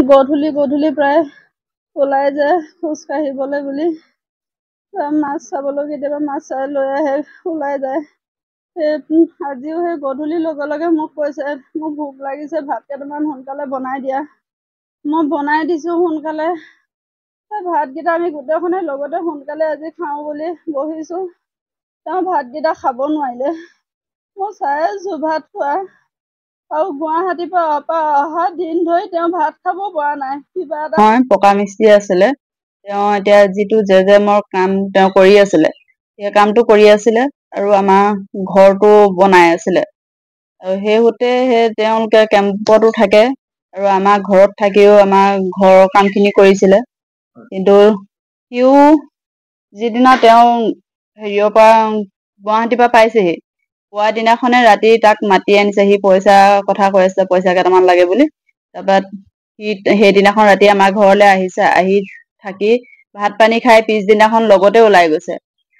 গধূলি গধূলি প্ৰায় ওলাই যায় খোজ কাঢ়িবলৈ বুলি মাছ চাবলৈ কেতিয়াবা মাছ চাই লৈ আহে ওলাই যায় আজিও সেই গধূলিৰ লগে লগে মোক কৈছে মোক ভোক লাগিছে ভাত কেইটামান সোনকালে বনাই দিয়া মই বনাই দিছো সোনকালে ভাতকেইটা আমি গোটেইখনে লগতে সোনকালে আজি খাওঁ বুলি বহিছো তেওঁ ভাতকেইটা খাব নোৱাৰিলে মই চাই আছো ভাত খোৱা আৰু গুৱাহাটীৰ পৰা অহা দিন ধৰি তেওঁ ভাত খাব পৰা নাই কিবা এটা পকা মিস্ত্ৰী আছিলে তেওঁ এতিয়া যিটো জেজেমৰ কাম তেওঁ কৰি আছিলে সেই কামটো কৰি আছিলে আৰু আমাৰ ঘৰটো বনাই আছিলে আৰু সেইহতে তেওঁলোকে কেম্পতো থাকে আৰু আমাৰ ঘৰত থাকিও আমাৰ ঘৰৰ কামখিনি কৰিছিলে কিন্তু সিও যিদিনা তেওঁ হেৰিয়ৰ পৰা গুৱাহাটীৰ পৰা পাইছেহি পোৱা দিনাখনে ৰাতি তাক মাতি আনিছে সি পইচা কথা কৈ আছে পইচা কেইটামান লাগে বুলি তাৰপৰা সি সেইদিনাখন ৰাতি আমাৰ ঘৰলৈ আহিছে আহি থাকি ভাত পানী খাই পিছদিনাখন লগতে ওলাই গৈছে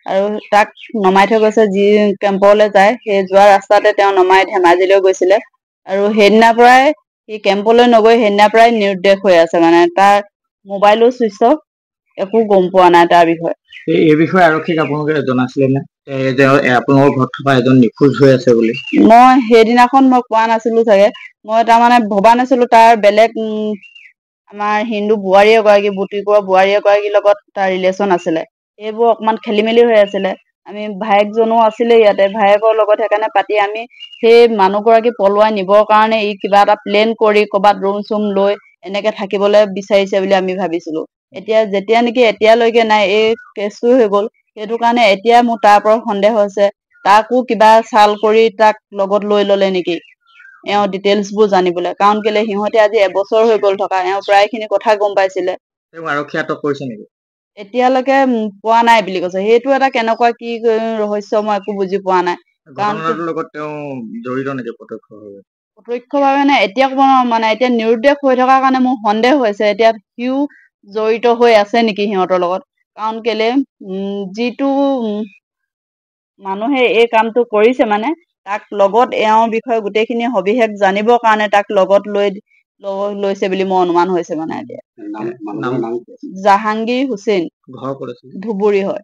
আৰু তাক নমাই থৈ গৈছে যি কেম্পলৈ যায় সেই যোৱা ৰাস্তাতে তেওঁ নমাই ধেমাজিলৈ গৈছিলে আৰু সেইদিনাৰ পৰাই সি কেম্পলৈ নগৈ সেইদিনাৰ পৰাই নিৰুদ্দেশ হৈ আছে মানে তাৰ মোবাইলো চুইচ অফ একো গম পোৱা নাই তাৰ বিষয়ে এই বিষয়ে আৰক্ষীক আপোনালোকে জনাইছিলে নে যে আপোনালোকৰ ঘৰত থকা এজন নিখোজ হৈ আছে বুলি মই সেইদিনাখন মই কোৱা নাছিলো চাগে মই তাৰমানে ভবা নাছিলো তাৰ বেলেগ আমাৰ হিন্দু বোৱাৰী এগৰাকী বুটিকৰ বোৱাৰী এগৰাকীৰ লগত তাৰ ৰিলেশ্যন আছিলে এইবোৰ অকমান খেলি মেলি হৈ আছিলে আমি ভায়েকজনো আছিলে ইয়াতে ভায়েকৰ লগত সেইকাৰণে পাতি আমি সেই মানুহগৰাকী পলুৱাই নিবৰ কাৰণে ই কিবা এটা প্লেন কৰি ক'ৰবাত ৰুম চুম লৈ এনেকে থাকিবলৈ বিচাৰিছে বুলি আমি ভাবিছিলো এতিয়া যেতিয়া নেকি এতিয়ালৈকে নাই এই কেছটো হৈ গ'ল সেইটো কাৰণে এতিয়া মোৰ তাৰ পৰা সন্দেহ হৈছে তাকো কিবা চাল কৰি তাক লগত লৈ ললে নেকি এওঁ ডিটেইলছবোৰ জানিবলৈ কাৰণ কেলে সিহঁতে আজি এবছৰ হৈ গ'ল থকা এওঁ প্ৰায়খিনি কথা গম পাইছিলে আৰক্ষী আটক কৰিছে নেকি এতিয়ালৈকে পোৱা নাই বুলি কৈছে সেইটো এটা কেনেকুৱা কি ৰহস্য মই একো বুজি পোৱা নাই ঘটনাটোৰ লগত তেওঁ জড়িত নেকি প্ৰত্যক্ষভাৱে নে এতিয়া ক'ব মানে এতিয়া নিৰুদ্দেশ হৈ থকাৰ কাৰণে মোৰ সন্দেহ হৈছে এতিয়া সিও জড়িত হৈ আছে নেকি সিহঁতৰ লগত কাৰণ কেলে যিটো মানুহে এই কামটো কৰিছে মানে তাক লগত এওঁৰ বিষয়ে গোটেইখিনি সবিশেষ জানিবৰ কাৰণে তাক লগত লৈছে বুলি মোৰ অনুমান হৈছে মানে এতিয়া জাহাংগীৰ হুছেইন ঘৰ ক'ত আছে ধুবুৰী হয়